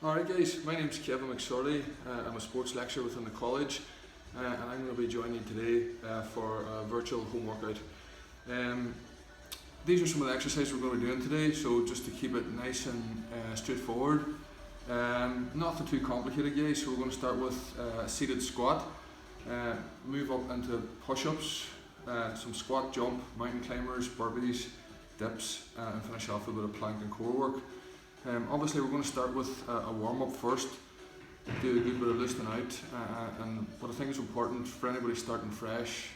Alright guys, my name's Kevin McSorley. I'm a sports lecturer within the college and I'm going to be joining you today for a virtual home workout. These are some of the exercises we're going to be doing today, so just to keep it nice and straightforward. Nothing too complicated guys, so we're going to start with a seated squat, move up into push-ups, some squat jump, mountain climbers, burpees, dips and finish off with a bit of plank and core work. Obviously we're going to start with a warm-up first, do a good bit of loosening out, but I think it's important for anybody starting fresh.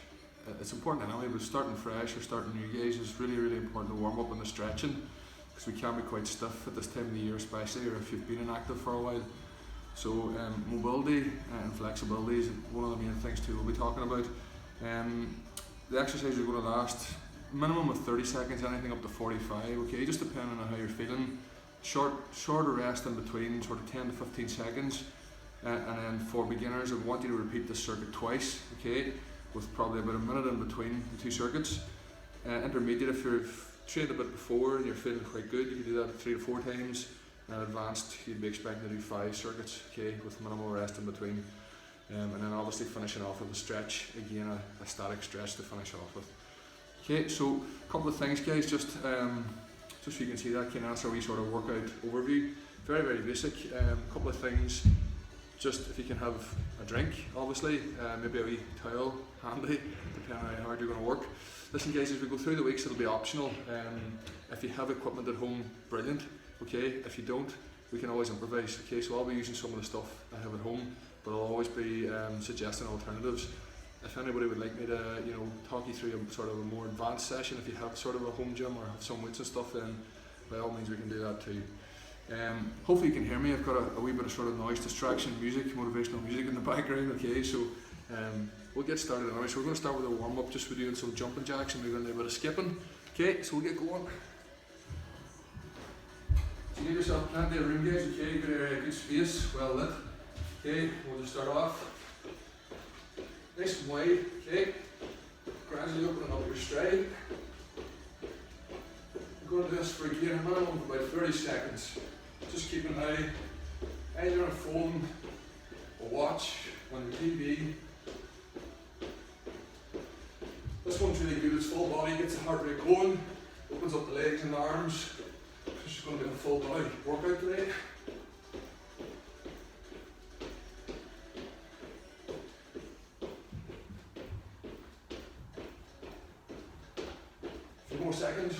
It's important anyway, but starting fresh or starting new guys is really important to warm up on the stretching, because we can be quite stiff at this time of the year especially, or if you've been inactive for a while. So mobility and flexibility is one of the main things too we'll be talking about. The exercises are going to last minimum of 30 seconds, anything up to 45, okay, just depending on how you're feeling. Shorter rest in between, sort of 10 to 15 seconds, and then for beginners I want you to repeat this circuit twice, okay, with probably about a minute in between the two circuits. Intermediate, if you've trained a bit before and you're feeling quite good, you can do that 3 to 4 times, and advanced you'd be expecting to do 5 circuits, okay, with minimal rest in between, and then obviously finishing off with a stretch, again a static stretch to finish off with. Okay, so a couple of things guys, just so you can see that can answer a wee sort of workout overview. Very basic. A couple of things, just if you can have a drink, obviously, maybe a wee towel handy, depending on how hard you're going to work. Listen guys, as we go through the weeks it'll be optional. If you have equipment at home, brilliant, okay. If you don't, we can always improvise, okay. So I'll be using some of the stuff I have at home, but I'll always be suggesting alternatives. If anybody would like me to, talk you through a sort of a more advanced session, if you have sort of a home gym or have some weights and stuff, then by all means we can do that too. Hopefully you can hear me. I've got a wee bit of sort of noise distraction music, motivational music in the background, okay, so we'll get started anyway. So we're going to start with a warm up, just for doing some jumping jacks, and we're going to do a bit of skipping, okay, so we'll get going. So you give yourself plenty of room guys, okay, good area, good space, well lit, okay, we'll just start off. Nice and wide, okay, gradually opening up your stride. We're going to do this for again a minimum of about 30 seconds. Just keep an eye either on a phone, a watch, on your TV. This one's really good, it's full body, gets the heart rate going, opens up the legs and the arms. It's just going to be a full body workout today. More seconds.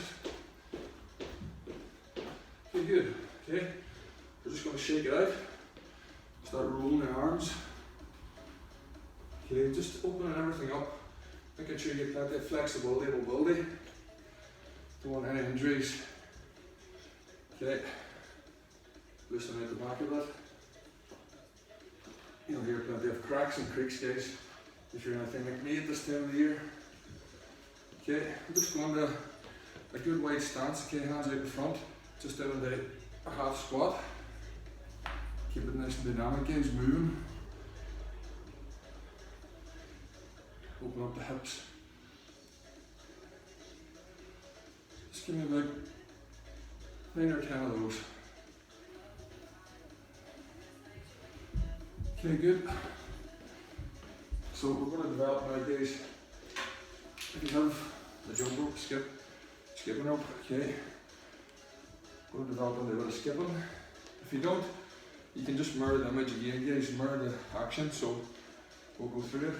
Okay, good. Okay, we're just going to shake it out. Start rolling the arms. Okay, just opening everything up, making sure you get plenty of flexibility and mobility. Don't want any injuries. Okay, loosen out the back of it. You'll hear plenty of cracks and creaks, guys, if you're anything like me at this time of the year. Okay, I'm just going to a good wide stance, okay, hands out in front, just down into a half squat. Keep it nice and dynamic guys, moving. Open up the hips. Just give me about 9 or 10 of those. Okay, good. So we're going to develop now guys. If you have the jump rope, skipping rope, okay. Going to develop a little bit of skipping. If you don't, you can just mirror the image again, guys, mirror the action, so we'll go through it.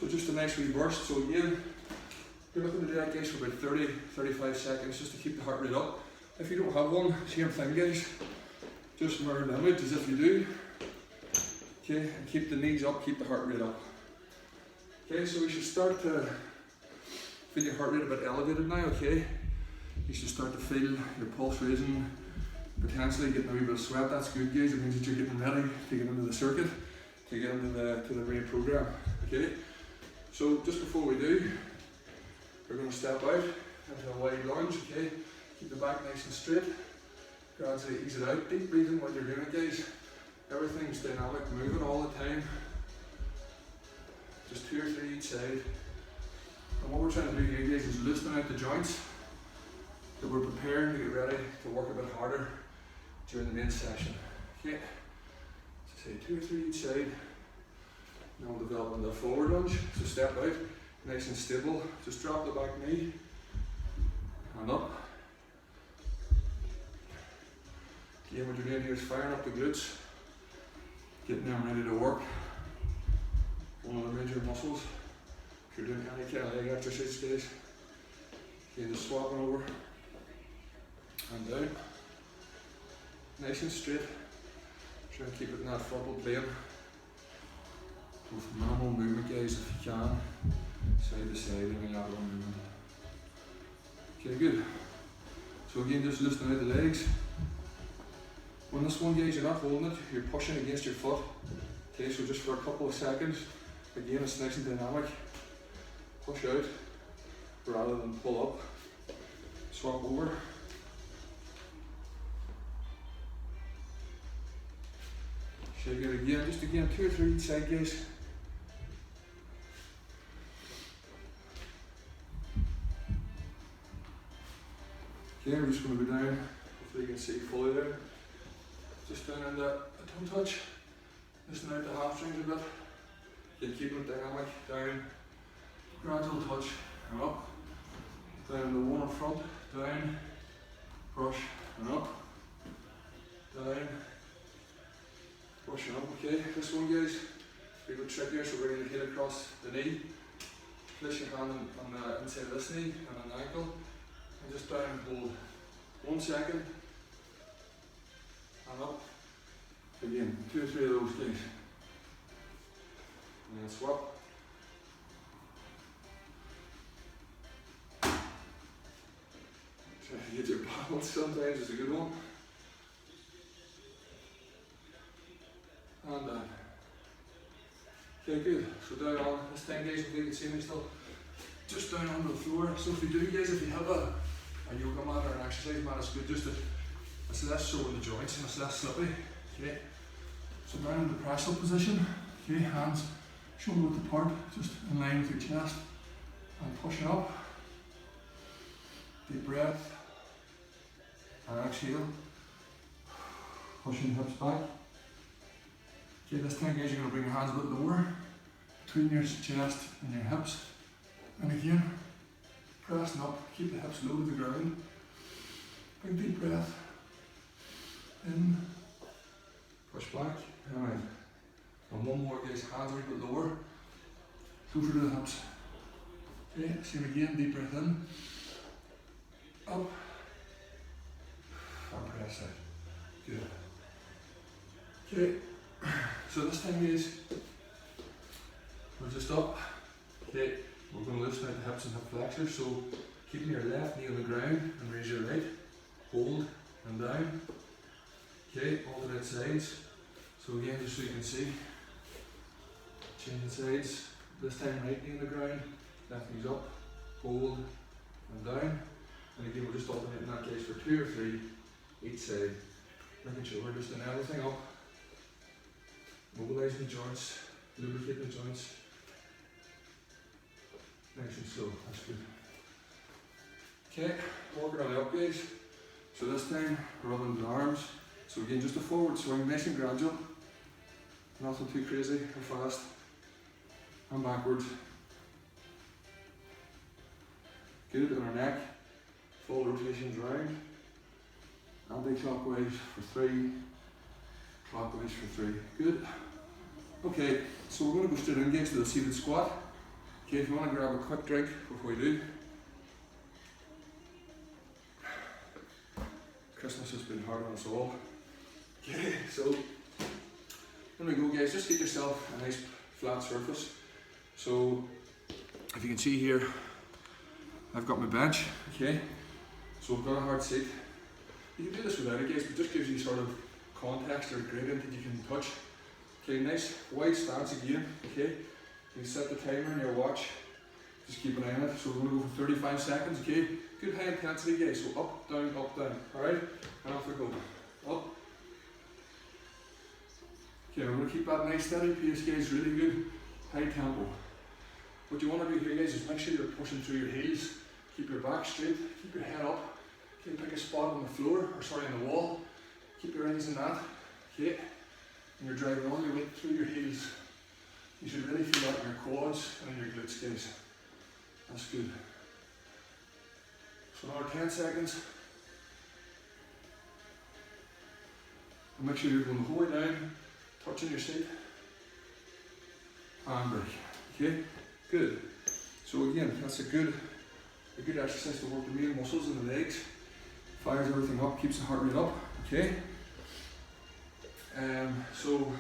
So just a nice wee burst. So again, you're looking to do that guys for about 30-35 seconds just to keep the heart rate up. If you don't have one, same thing guys, just mirror the image as if you do. Okay, and keep the knees up, keep the heart rate up. Okay, so we should start to feel your heart rate a bit elevated now, okay? You should start to feel your pulse raising, potentially getting a wee bit of sweat. That's good guys, it means that you're getting ready to get into the circuit, to get into the main program, okay? So just before we do, we're going to step out, into a wide lunge, okay? Keep the back nice and straight. Gradually ease it out. Deep breathing while you're doing it, guys. Everything's dynamic, moving all the time. Just 2 or 3 each side. And what we're trying to do here, guys, is loosen out the joints that we're preparing to get ready to work a bit harder during the main session. Okay, so say 2 or 3 each side. Now we'll develop into a forward lunge. So step out, nice and stable. Just drop the back knee and up. Again, what you're doing here is firing up the glutes, getting them ready to work. One of the major muscles. If you're doing any kind of leg exercise, guys, again, just swapping over and down. Nice and straight. Try and keep it in that frontal plane. With minimal movement, guys, if you can. Side to side, any lateral movement. Okay, good. So again, just loosening out the legs. On this one, guys, you're not holding it, you're pushing against your foot. Okay, so just for a couple of seconds, again, it's nice and dynamic. Push out rather than pull up. Swap over. Shake it again, just again, 2 or 3 each side, guys. Okay, we're just going to go down, hopefully you can see fully there. Just down in the toe touch, listen out the hamstrings a bit. Again, keeping it dynamic, down, gradual touch, and up. Down the one in front, down, brush, and up. Down, brush, and up. Okay, this one, guys, a bit trickier, so we're going to hit across the knee. Place your hand on the inside of this knee and an ankle. And just down and hold 1 second. And up. Again, 2 or 3 of those, guys. And then swap. Try to get your balance sometimes, it's a good one. And down. Okay, good. So down on this time, guys, if you can see me still, just down onto the floor. So if you do, guys, if you have a yoga mat or an exercise mat, it's good just to, it's less sore in the joints and it's less slippy. Okay. So down in the press up position. Okay, hands shoulder width apart, just in line with your chest, and push it up. Deep breath. And exhale. Pushing the hips back. Okay, this time, guys, you're going to bring your hands a bit lower between your chest and your hips. And again, pressing up, keep the hips low to the ground. Big deep breath. In, push back. Alright. And one more, guys, hands a little bit lower. Closer to the hips. Okay, same again, deep breath in. Up. And press out. Good. Okay. So this time, guys, we're just up. Okay, we're going to loosen out the hips and hip flexors. So keeping your left knee on the ground and raise your right. Hold and down. Okay, alternate sides. So again, just so you can see, changing sides. This time right knee on the ground, left knee's up, hold and down. And again, we're just alternating that, guys, for 2 or 3 each side. Making sure we're just doing everything up. Mobilising the joints, lubricating the joints. Nice and slow, that's good. Okay, working on the up, guys. So this time, rubbing the arms. So again, just a forward swing, nice and gradual. Nothing too crazy or fast. And backwards. Good, on our neck. Full rotations round. Anti-clockwise for 3. Clockwise for 3. Good. Okay, so we're going to go straight in, guys, to the seated squat. Okay, if you want to grab a quick drink before we do. Christmas has been hard on us all. Okay, so here we go, guys. Just get yourself a nice flat surface. So if you can see here, I've got my bench. Okay, so I've got a hard seat. You can do this without it, guys, but just gives you sort of context or gradient that you can touch. Okay, nice wide stance again. Okay, you set the timer on your watch. Just keep an eye on it. So we're going to go for 35 seconds, okay? Good high intensity, guys. So up, down, alright? And off we go. Up. Okay, we're going to keep that nice steady pace, guys. Really good high tempo. What you want to do here, guys, is make sure you're pushing through your heels. Keep your back straight, keep your head up. Okay, pick a spot on the floor, or sorry, on the wall. Keep your eyes on that. Okay, and you're driving all your weight through your heels. You should really feel that in your quads and in your glutes, guys. That's good. So another 10 seconds. And make sure you're going the whole way down, touching your seat. And break. Okay, good. So again, that's a good exercise to work the main muscles in the legs. Fires everything up, keeps the heart rate up. Okay. So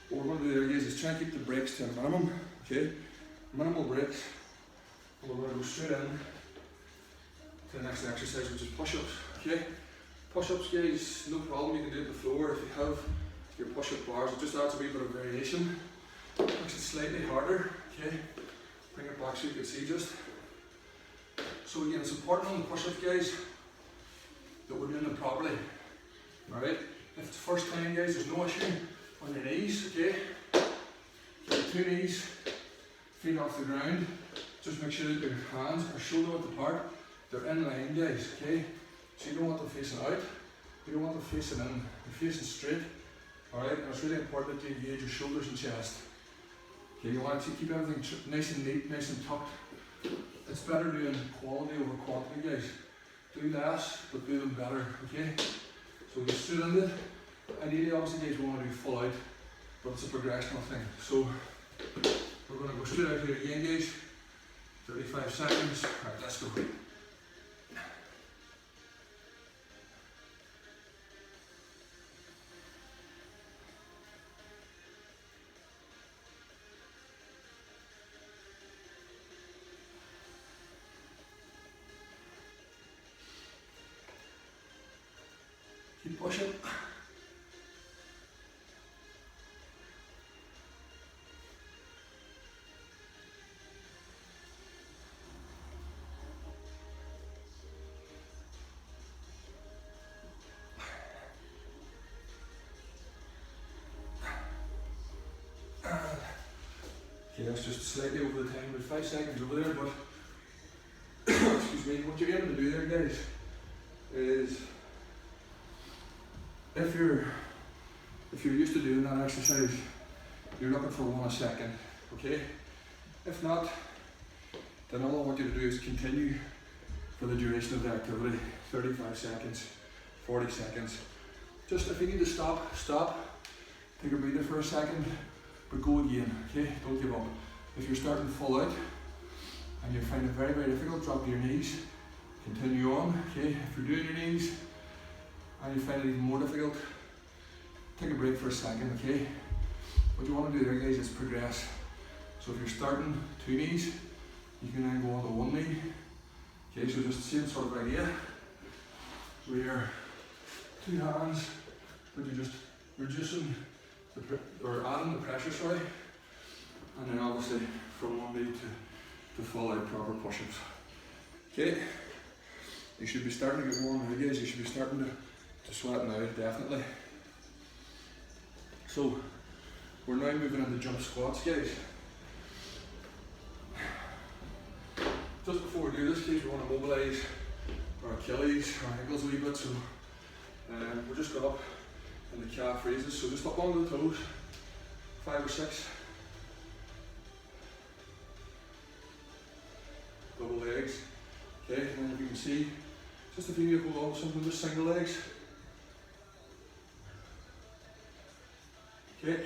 what we're going to do there, guys, is try and keep the breaks to a minimum. Okay, minimal breaks. And we're going to go straight in to the next exercise, which is push-ups. Okay, push-ups, guys, no problem. You can do it on the floor if you have your push-up bars. It just adds a wee bit of variation. Makes it slightly harder. Okay, bring it back so you can see just. So again, it's important on the push-ups, guys, that we're doing them properly. Alright, if it's the first time, guys, there's no issue on your knees, okay? Get your 2 knees, feet off the ground. Just make sure that your hands are shoulder width apart. They're in line, guys, okay? So you don't want them facing out, you don't want them facing in. You're facing straight, alright? And it's really important that you engage your shoulders and chest. Okay, you want to keep everything nice and neat, nice and tucked. It's better doing quality over quantity, guys. Do less, but do them better, okay? So we get straight into it. Ideally, obviously, guys, we want to do full out, but it's a progressional thing. So we're going to go straight out here again, guys. 35 seconds. Alright, let's go. Keep pushing. Okay, that's just slightly over the time, about 5 seconds over there, but excuse me, what you're able to do there, guys, is if you're used to doing that exercise, you're looking for 1 a second, okay? If not, then all I want you to do is continue for the duration of the activity, 35 seconds, 40 seconds. Just if you need to stop, stop, take a breather for a second, but go again, okay? Don't give up. If you're starting full out and you find it very, very difficult, drop your knees, continue on, okay? If you're doing your knees and you find it even more difficult, take a break for a second, okay? What you want to do there, guys, is progress. So if you're starting 2 knees, you can then go on to 1 knee. Okay, so just the same sort of idea. So you're 2 hands, but you're just reducing or adding the pressure, sorry. And then obviously from 1 knee to full out proper push-ups. Okay, you should be starting to get warm now, guys. You should be starting to sweat now, definitely. So we're now moving into jump squats, guys. Just before we do this, guys, we want to mobilise our Achilles, our ankles a wee bit. So we're just got up in the calf raises, so just up onto the toes, 5 or 6. Double legs. Okay, and then if you can see, just if you need to hold on to something, just single legs. Okay,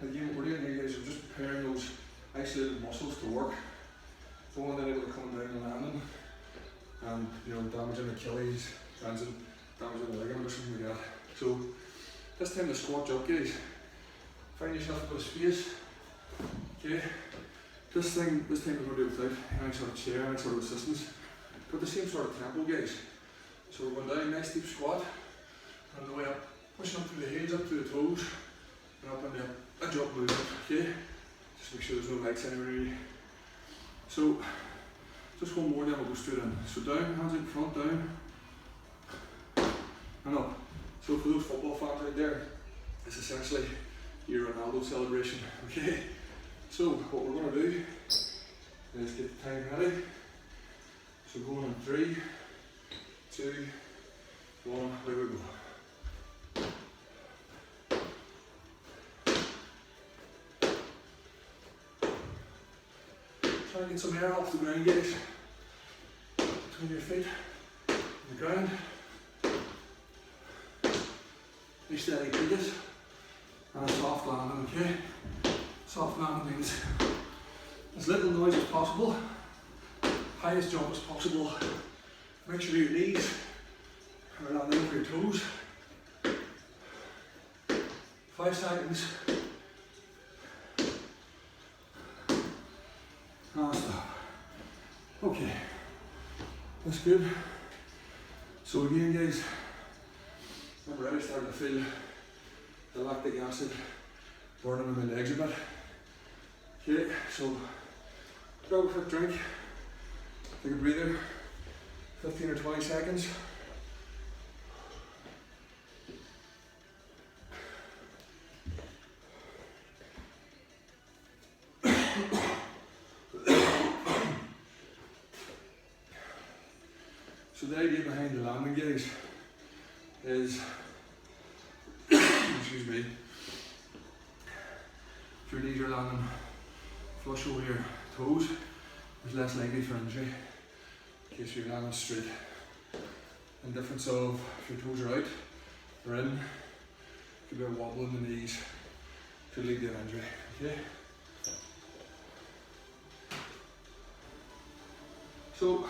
again, what we're doing here, guys, we're just preparing those isolated muscles to work. So one that able to come down and landing, and damaging Achilles, damaging the ligament or something like that. So this time to squat jump, guys. Find yourself a bit of space. Okay. This time we're going to do it without any sort of chair, any sort of assistance. But the same sort of tempo, guys. So we're going down, nice deep squat, and the way up, pushing up through the heels, up through the toes, and up into a jump movement. Okay. Just make sure there's no legs anywhere really. So just one more, then we'll go straight in. So down, hands in front, down, and up. So for those football fans out there, it's essentially your Ronaldo celebration, okay? So what we're going to do is get the time ready. So going in 3, 2, 1, away we go. Try and get some air off the ground, guys. Between your feet and the ground. Be steady, please. And a soft landing, okay? Soft landing means as little noise as possible, highest jump as possible. Make sure your knees are landing over your toes. 5 seconds. And stop. Okay, that's good. So again, guys, I'm already starting to feel the lactic acid burning in my legs a bit. Okay, so grab a quick drink, take a breather, 15 or 20 seconds. So the idea behind the landing, guys, is, excuse me, if your knees are landing flush over your toes, there's less likely for injury in case you're landing straight. And difference of if your toes are out or in, could be a wobble in the knees, could lead to an injury, okay? So,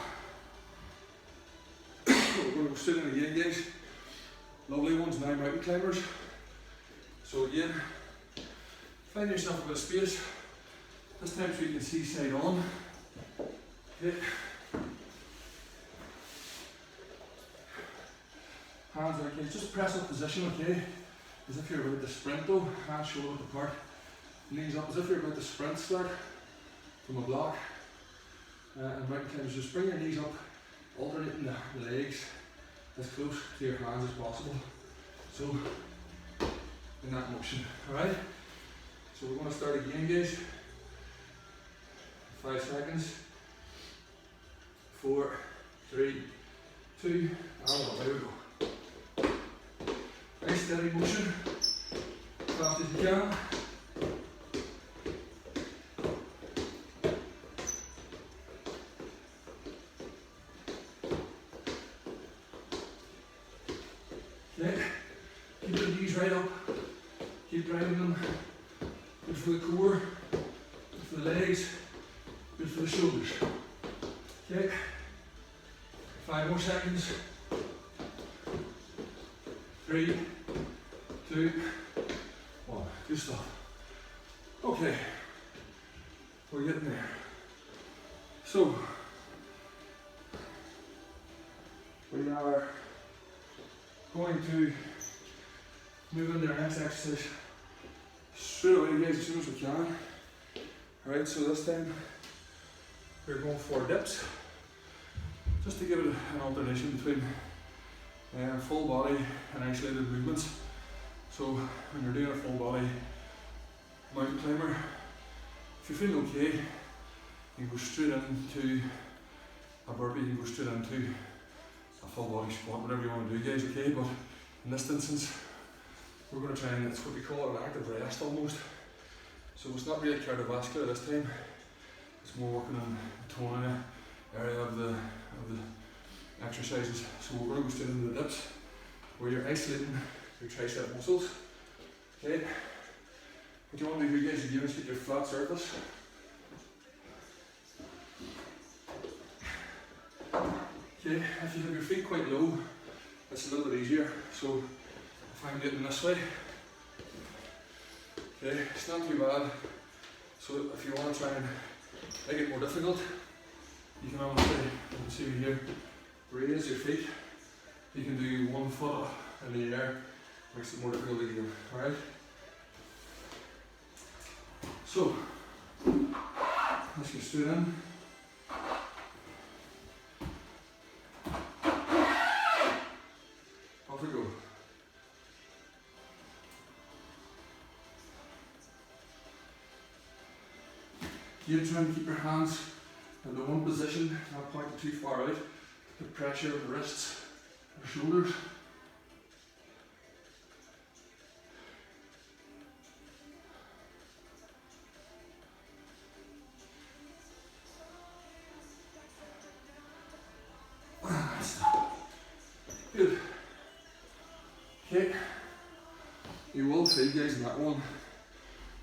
we're going to go straight in again, guys. Lovely ones now, mountain climbers. So again, find yourself a bit of space. This time so you can see side on. Okay. Hands out, guys. Just press up position, okay? As if you're about to sprint though. Hands shoulder width apart. Knees up as if you're about to sprint start from a block. And mountain climbers, just bring your knees up, alternating the legs as close to your hands as possible. So, in that motion, alright? So we're going to start again, guys. 5 seconds. 4, 3, 2, and 1. There we go. Nice steady motion. As fast as you can. Okay, keep the knees right up, keep driving them, good for the core, good for the legs, good for the shoulders. Okay, 5 more seconds, 3, 2, 1, good stuff. Okay, we're getting there. So, we are going to move into our next exercise straight away, guys, as soon as we can. Alright, so this time we're going for dips, just to give it an alternation between full body and isolated movements. So when you're doing a full body mountain climber, if you're feeling okay, you can go straight into a burpee, you can go straight into a full body squat, whatever you want to do, guys, okay? But in this instance, we're going to try and, it's what we call an active rest almost. So it's not really cardiovascular this time, it's more working on the toning area of the exercises. So we're going to go straight into the dips, where you're isolating your tricep muscles, okay? What you want to do here, guys, is get your flat surface. Okay, if you have your feet quite low, it's a little bit easier. So if I'm getting this way, okay, it's not too bad. So if you want to try and make it more difficult, you can obviously, you can see here, raise your feet. You can do 1 foot in the air, makes it more difficult again, alright? So, let's get straight in. You're trying to keep your hands in the one position, not pointing too far out. The pressure of the wrists, the shoulders. Good. Okay. You will feel, guys, in that one,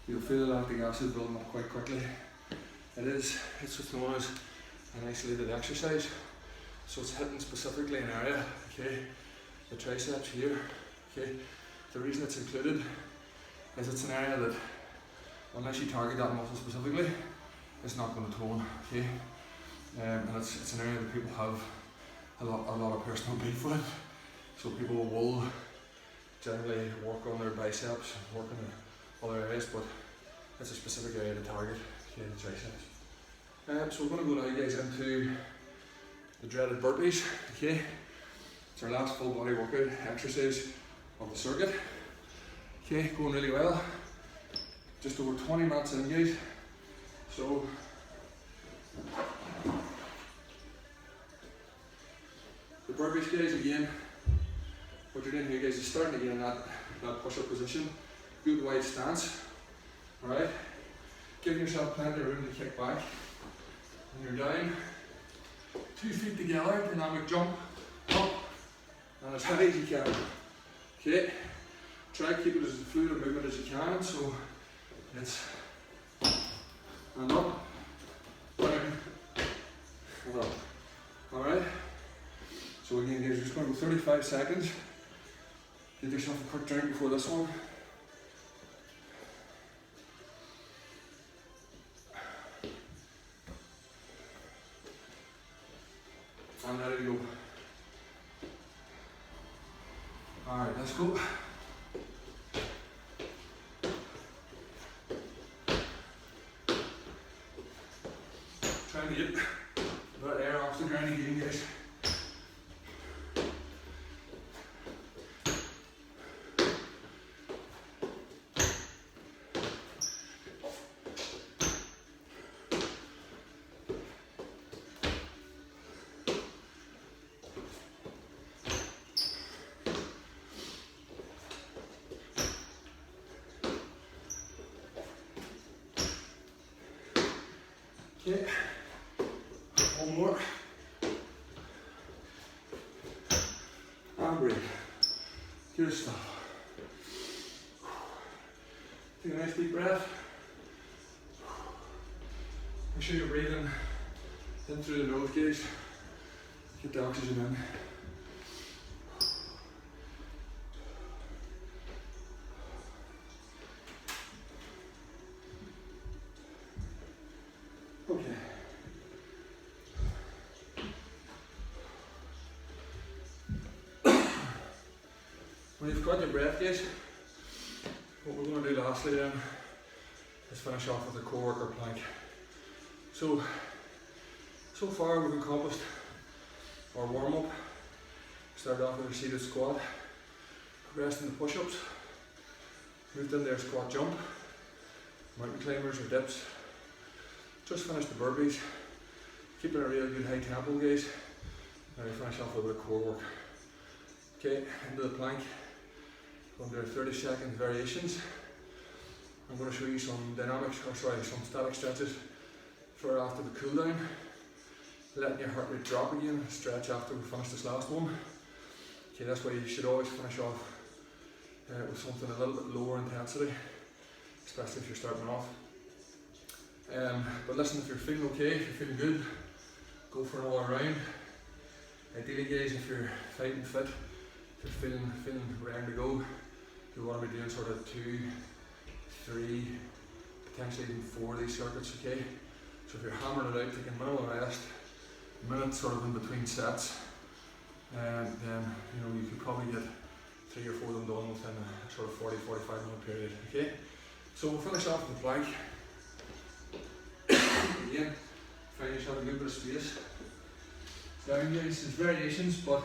you'll feel the lactic acid building up quite quickly. It's what's known as an isolated exercise. So it's hitting specifically an area, okay, the triceps here, okay. The reason it's included is it's an area that, unless you target that muscle specifically, it's not going to tone, okay. And it's an area that people have a lot of personal beef with. So people will generally work on their biceps, work on the other areas, but it's a specific area to target, okay, the triceps. So we're going to go now, guys, into the dreaded burpees, okay. It's our last full body workout exercise of the circuit. Okay, going really well. Just over 20 minutes in, guys. So the burpees, guys, again, what you're doing here, guys, is starting again in that push-up position. Good wide stance. Alright. Giving yourself plenty of room to kick back. And you're down. 2 feet together, dynamic jump, up, and as high as you can. Okay, try to keep it as fluid a movement as you can, so it's and up, down, and up. Alright, so again, guys, you're just going to go 35 seconds. Get yourself a quick drink before this one. And ready to go. Alright, let's go. Trying to get a bit of air off the ground again, guys. Okay, one more. And breathe. Good stuff. Take a nice deep breath. Make sure you're breathing in through the nose, guys. Get the oxygen in. Okay. When you've got your breath, guys, what we're going to do lastly then is finish off with a core work or plank. So far we've accomplished our warm up. Started off with a seated squat, progressed into push-ups, moved into our squat jump, mountain climbers or dips. Just finished the burpees, keeping a real good high tempo, guys. Now we finish off with a bit of core work. Okay, into the plank. Going to do 30-second variations. I'm going to show you some some static stretches for after the cool down. Letting your heart rate drop again, stretch after we finish this last one. Okay, that's why you should always finish off with something a little bit lower intensity, especially if you're starting off. But listen, if you're feeling okay, if you're feeling good, go for another round. Ideally, guys, if you're fighting fit, if you're feeling ready to go, you want to be doing sort of 2, 3, potentially even 4 of these circuits, okay? So if you're hammering it out, taking minimal rest, minutes sort of in between sets, then you could probably get 3 or 4 of them done within a sort of 40-45 minute period, okay? So we'll finish off with the plank. Again, find yourself a good bit of space. Down, guys, there's variations, but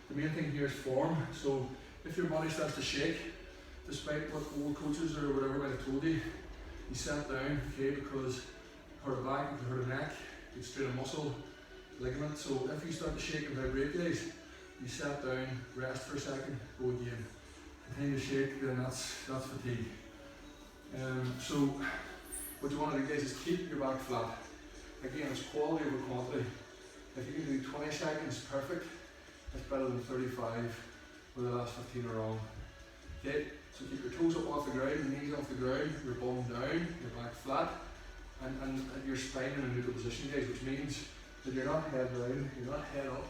the main thing here is form. So if your body starts to shake, despite what old coaches or whatever might have told you, you set down, okay, because hurt a back, you could hurt a neck, you could strain a muscle, ligament. So if you start to shake and vibrate, guys, you sit down, rest for a second, go again. Continue to shake, then that's fatigue. So what you want to do, guys, is keep your back flat. Again, it's quality over quantity. If you can do 20 seconds, perfect. It's better than 35 where the last 15 are wrong. Okay, so keep your toes up off the ground, your knees off the ground, your bum down, your back flat, and your spine in a neutral position, guys, which means that you're not head down, you're not head up,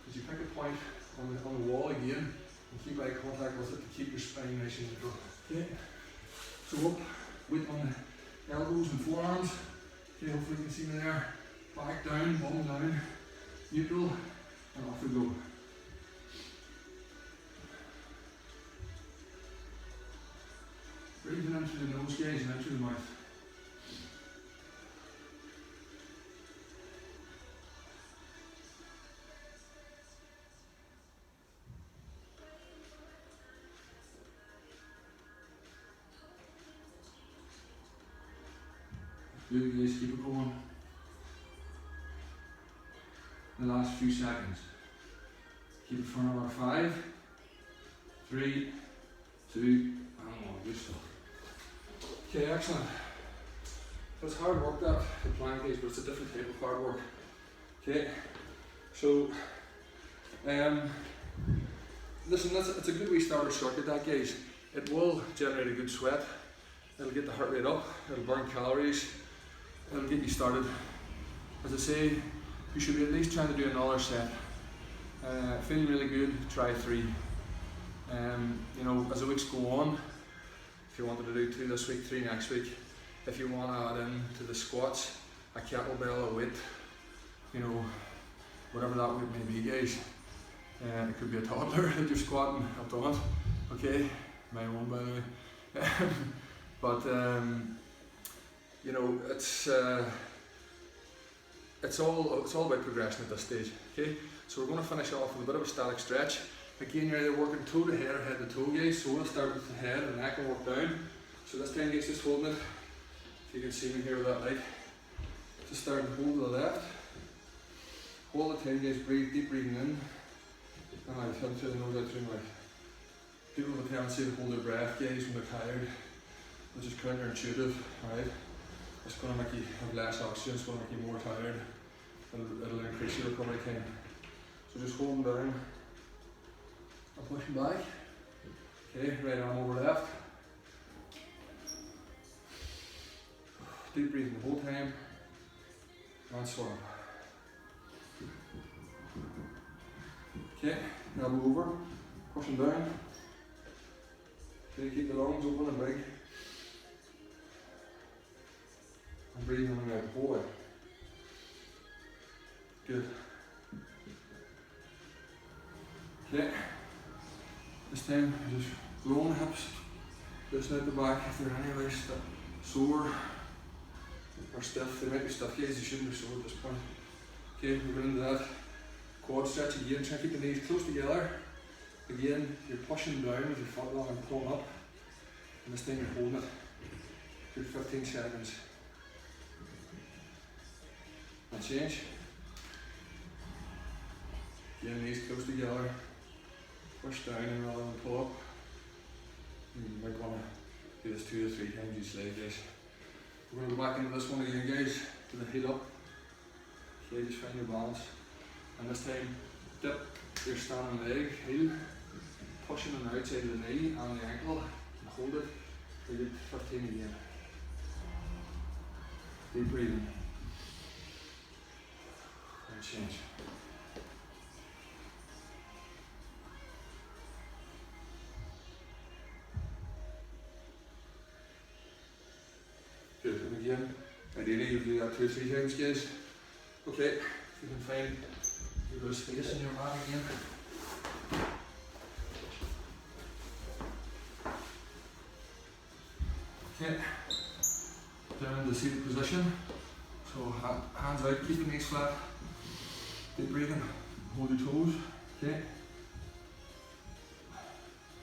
but you pick a point on the wall again and keep eye contact with it to keep your spine nice and neutral. Okay, so up, weight on the elbows and forearms. Okay, hopefully you can see me there. Back down, bum down, neutral, and off we go. Breathing in through the nose, guys, and out through the mouth. Good, guys, keep it going. The last few seconds. Keep it for another 5, 3, 2, and 1. Good stuff. Okay, excellent. So it's hard work that, the plank, guys, but it's a different type of hard work. Okay, so listen, it's a good wee starter circuit, that, guys. It will generate a good sweat. It'll get the heart rate up. It'll burn calories. It'll get you started. As I say, you should be at least trying to do another set. Feeling really good, try 3. You know, as the weeks go on, if you wanted to do 2 this week, 3 next week, if you want to add in to the squats, a kettlebell, a weight, you know, whatever that weight may be, guys. It could be a toddler that you're squatting. I've done it, okay, my own by the way. But you know, it's all about progression at this stage. Okay, so we're going to finish off with a bit of a static stretch. Again, you're either working toe to head or head to toe, guys. So we'll start with the head and neck and work down. So this time, guys, just holding it. If you can see me here with that light, just start and hold to the left. Hold the time, guys. Breathe, deep breathing in, and out through the nose, out through the mouth. People have a tendency to hold their breath, guys, when they're tired, which is counterintuitive. Alright, it's going to make you have less oxygen. It's going to make you more tired. It'll increase your recovery time. So just holding down. I'm pushing back. Okay, right arm over left. Deep breathing the whole time. And swap. Okay, elbow over. Pushing down. Okay, keep the lungs open and big. And breathing in and out the whole way. Good. Okay. This time, just roll the hips, loosen out the back if they're anyway sore or stiff. They might be stiff, guys, they shouldn't be sore at this point. Okay, we're going into that quad stretch again. Try to keep the knees close together. Again, you're pushing down with your foot long and pulling up. And this time you're holding it. Good 15 seconds. And change. Again, knees close together. Push down and rather than pull up. You might want to do this 2 to 3 times each leg, guys. We're going to go back into this one again, guys, to the heel up. Okay, just find your balance. And this time, dip your standing leg, heel, pushing on the outside of the knee and the ankle, and hold it for good 15 again. Deep breathing. And change. Good, and again, ideally you do that 2 or 3 times, guys. Okay, if you can find a bit of space in your mat again. Okay, down in the seated position. So hands out, keep the knees flat. Deep breathing, hold your toes. Okay.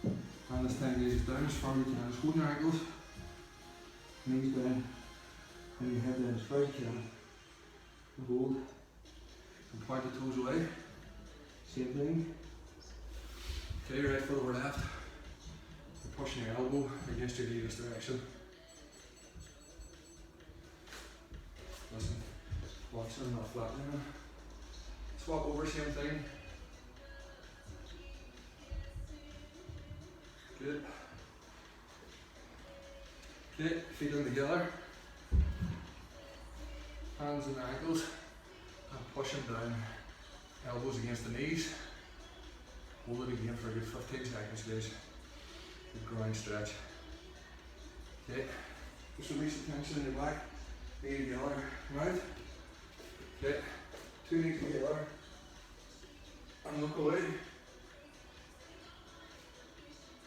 And this time, guys, down as far as you can. Just hold your ankles. Knees down, And your head down as far as you can. And hold. And point the toes away. Same thing. Okay, right foot over left. You're pushing your elbow against your knee this direction. Listen, flexing, not flattening. Swap over, same thing. Good. Okay, feet in together. Hands and ankles. And pushing down. Elbows against the knees. Hold it again for a good 15 seconds, guys. Good ground stretch. Okay, just release the tension in your back. Knee together, right? Okay, two knees together. And look away.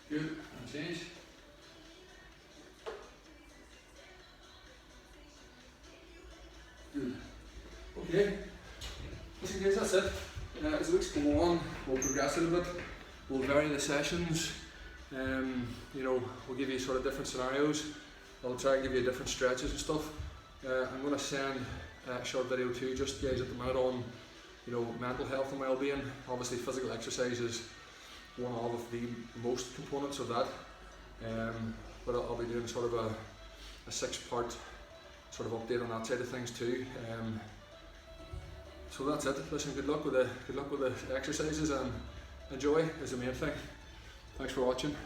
Good, and change. Good. Okay, listen guys, that's it. As the weeks go on, we'll progress a little bit. We'll vary the sessions. You know, we'll give you sort of different scenarios. I'll try and give you different stretches and stuff. I'm going to send a short video to you just guys at the minute on, you know, mental health and well-being. Obviously physical exercise is one of the most components of that. But I'll be doing sort of a 6-part sort of update on that side of things too. So that's it. Listen, good luck with the exercises and enjoy is the main thing. Thanks for watching.